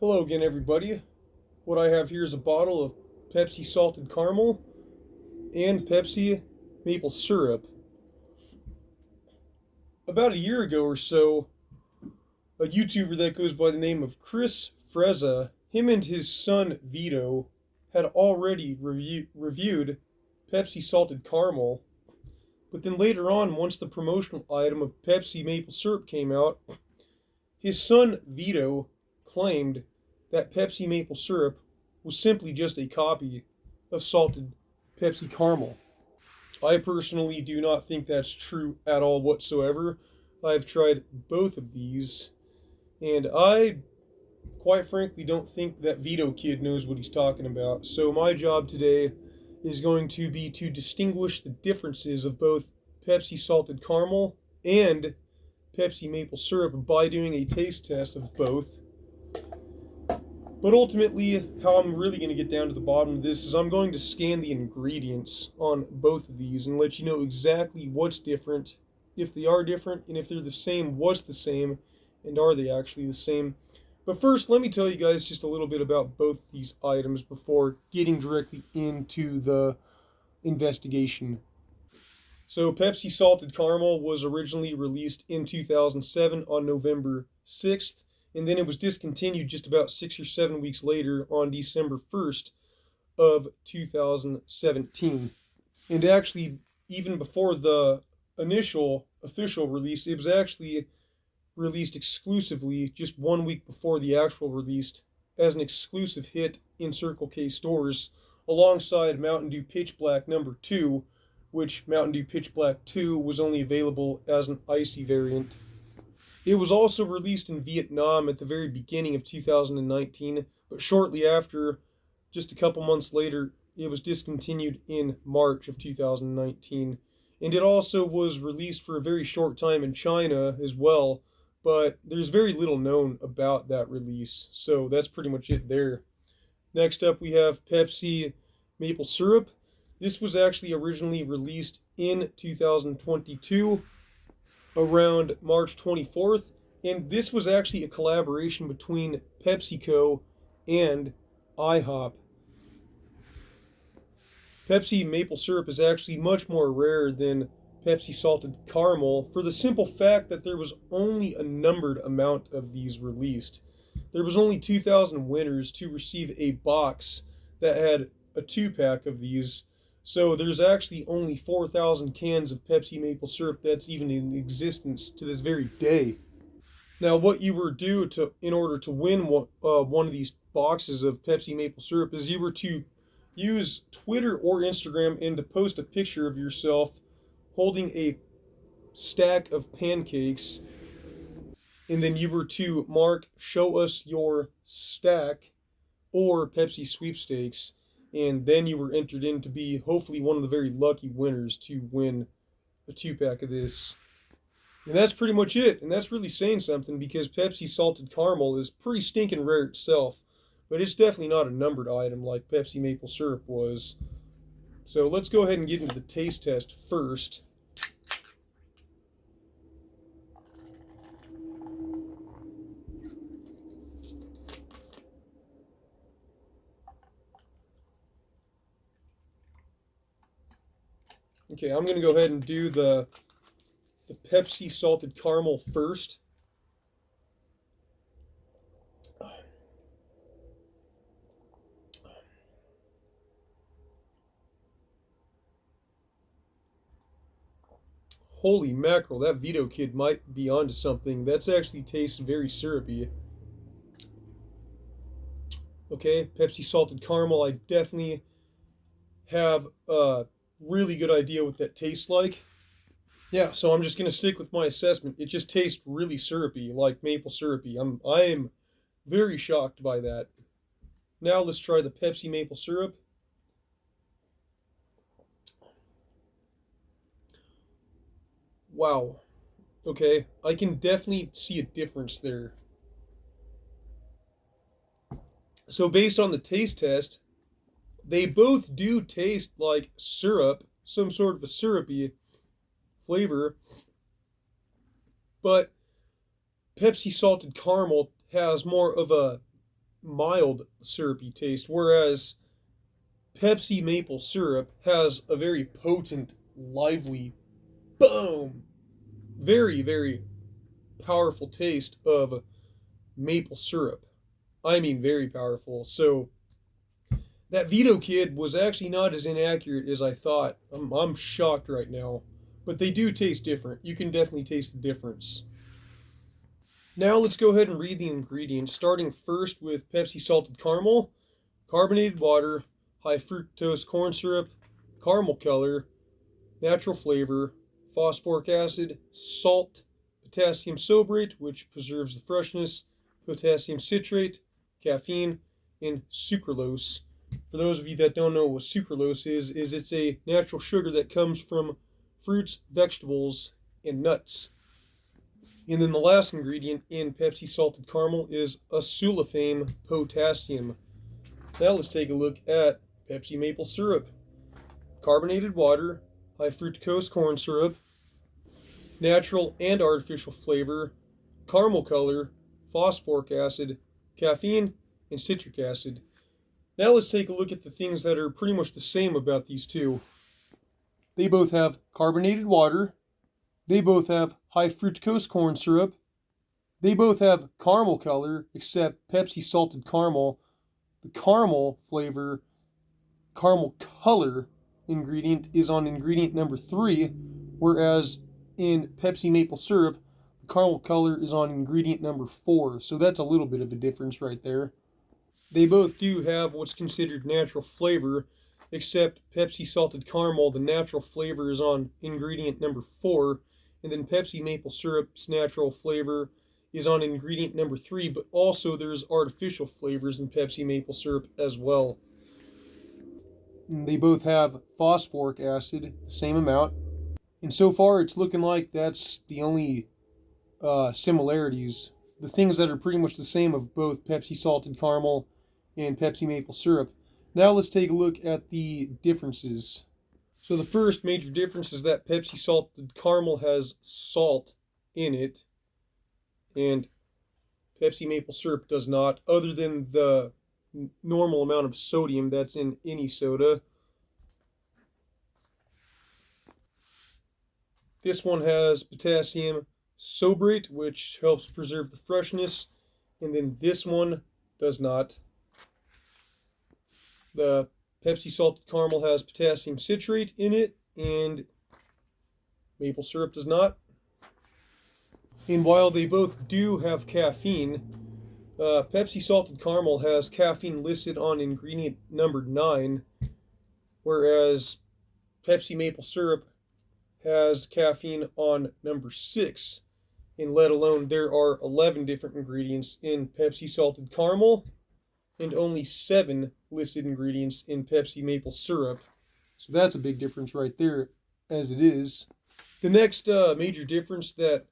Hello again, everybody. What I have here is a bottle of Pepsi Salted Caramel and Pepsi Maple Syrup. About a year ago or so, a YouTuber that goes by the name of Chris Frezza, him and his son Vito, had already reviewed Pepsi Salted Caramel. But then later on, once the promotional item of Pepsi Maple Syrup came out, his son Vito claimed that Pepsi Maple Syrup was simply just a copy of salted Pepsi Caramel. I personally do not think that's true at all whatsoever. I've tried both of these, and I quite frankly don't think that Vito kid knows what he's talking about. So my job today is going to be to distinguish the differences of both Pepsi Salted Caramel and Pepsi Maple Syrup by doing a taste test of both. But ultimately, how I'm really going to get down to the bottom of this is I'm going to scan the ingredients on both of these and let you know exactly what's different, if they are different, and if they're the same, what's the same, and are they actually the same. But first, let me tell you guys just a little bit about both these items before getting directly into the investigation. So, Pepsi Salted Caramel was originally released in 2007 on November 6th, and then it was discontinued just about 6 or 7 weeks later on December 1st of 2017. And actually, even before the initial official release, it was actually released exclusively just 1 week before the actual release as an exclusive hit in Circle K stores alongside Mountain Dew Pitch Black number 2, which Mountain Dew Pitch Black 2 was only available as an icy variant. It was also released in Vietnam at the very beginning of 2019, but shortly after, just a couple months later, it was discontinued in March of 2019. And it also was released for a very short time in China as well, but there's very little known about that release, so that's pretty much it there. Next up, we have Pepsi Maple Syrup. This was actually originally released in 2022, around March 24th, and this was actually a collaboration between PepsiCo and IHOP. Pepsi Maple Syrup is actually much more rare than Pepsi Salted Caramel for the simple fact that there was only a numbered amount of these released. There was only 2,000 winners to receive a box that had a 2-pack of these. So there's actually only 4,000 cans of Pepsi Maple Syrup that's even in existence to this very day. Now, what you were due to in order to win one of these boxes of Pepsi Maple Syrup is you were to use Twitter or Instagram and to post a picture of yourself holding a stack of pancakes, and then you were to mark "Show us your stack" or Pepsi sweepstakes. And then you were entered in to be hopefully one of the very lucky winners to win a 2-pack of this. And that's pretty much it. And that's really saying something because Pepsi Salted Caramel is pretty stinking rare itself. But it's definitely not a numbered item like Pepsi Maple Syrup was. So let's go ahead and get into the taste test first. Okay, I'm going to go ahead and do the Pepsi Salted Caramel first. Holy mackerel, that Vito kid might be onto something. That's actually tastes very syrupy. Okay, Pepsi Salted Caramel, I definitely have a really good idea what that tastes like. Yeah, so I'm just gonna stick with my assessment. It just tastes really syrupy, like maple syrupy. I'm very shocked by that. Now let's try the Pepsi Maple Syrup. Wow. Okay, I can definitely see a difference there. So based on the taste test, they both do taste like syrup, some sort of a syrupy flavor, but Pepsi Salted Caramel has more of a mild syrupy taste, whereas Pepsi Maple Syrup has a very potent, lively, boom, very, very powerful taste of maple syrup. I mean, very powerful. So that Vito Kid was actually not as inaccurate as I thought. I'm shocked right now. But they do taste different. You can definitely taste the difference. Now let's go ahead and read the ingredients, starting first with Pepsi Salted Caramel, carbonated water, high fructose corn syrup, caramel color, natural flavor, phosphoric acid, salt, potassium sorbate, which preserves the freshness, potassium citrate, caffeine, and sucralose. For those of you that don't know what sucralose is it's a natural sugar that comes from fruits, vegetables, and nuts. And then the last ingredient in Pepsi Salted Caramel is asulfame potassium. Now let's take a look at Pepsi Maple Syrup. Carbonated water, high fructose corn syrup, natural and artificial flavor, caramel color, phosphoric acid, caffeine, and citric acid. Now let's take a look at the things that are pretty much the same about these two. They both have carbonated water. They both have high fructose corn syrup. They both have caramel color, except Pepsi Salted Caramel, the caramel flavor, caramel color ingredient is on ingredient number 3, whereas in Pepsi Maple Syrup, the caramel color is on ingredient number 4. So that's a little bit of a difference right there. They both do have what's considered natural flavor, except Pepsi Salted Caramel, the natural flavor is on ingredient number 4, and then Pepsi Maple Syrup's natural flavor is on ingredient number 3, but also there's artificial flavors in Pepsi Maple Syrup as well. And they both have phosphoric acid, the same amount. And so far it's looking like that's the only similarities. The things that are pretty much the same of both Pepsi Salted Caramel and Pepsi Maple Syrup. Now let's take a look at the differences. So the first major difference is that Pepsi Salted Caramel has salt in it, and Pepsi Maple Syrup does not, other than the normal amount of sodium that's in any soda. This one has potassium sorbate, which helps preserve the freshness, and then this one does not. The Pepsi Salted Caramel has potassium citrate in it, and maple syrup does not. And while they both do have caffeine, Pepsi Salted Caramel has caffeine listed on ingredient number 9, whereas Pepsi Maple Syrup has caffeine on number 6. And let alone there are 11 different ingredients in Pepsi Salted Caramel and only 7 listed ingredients in Pepsi Maple Syrup. So that's a big difference right there, as it is. The next major difference that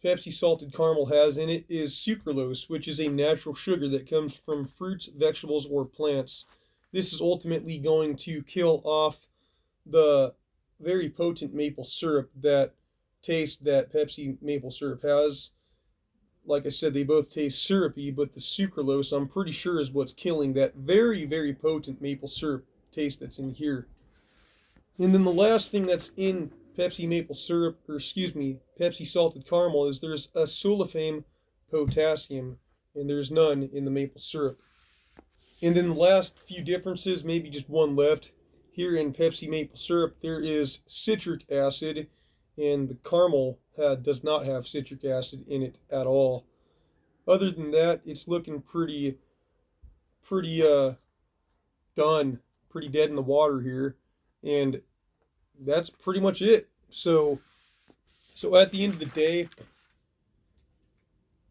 Pepsi Salted Caramel has in it is sucralose, which is a natural sugar that comes from fruits, vegetables, or plants. This is ultimately going to kill off the very potent maple syrup that taste that Pepsi Maple Syrup has. Like I said, they both taste syrupy, but the sucralose, I'm pretty sure, is what's killing that very, very potent maple syrup taste that's in here. And then the last thing that's in Pepsi Maple Syrup, or excuse me, Pepsi Salted Caramel, is there's asulfame potassium, and there's none in the maple syrup. And then the last few differences, maybe just one left. Here in Pepsi Maple Syrup, there is citric acid, and the caramel does not have citric acid in it at all. Other than that, it's looking pretty done, pretty dead in the water here, and that's pretty much it. So at the end of the day,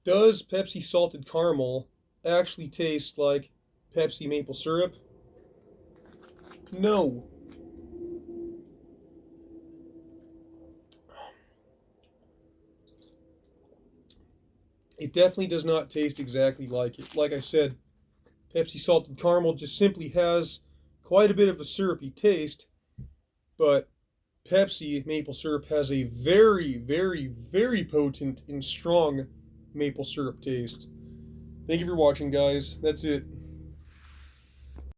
does Pepsi Salted Caramel actually taste like Pepsi Maple Syrup? No. It definitely does not taste exactly like it. Like I said, Pepsi Salted Caramel just simply has quite a bit of a syrupy taste, but Pepsi Maple Syrup has a very, very, very potent and strong maple syrup taste. Thank you for watching, guys. That's it.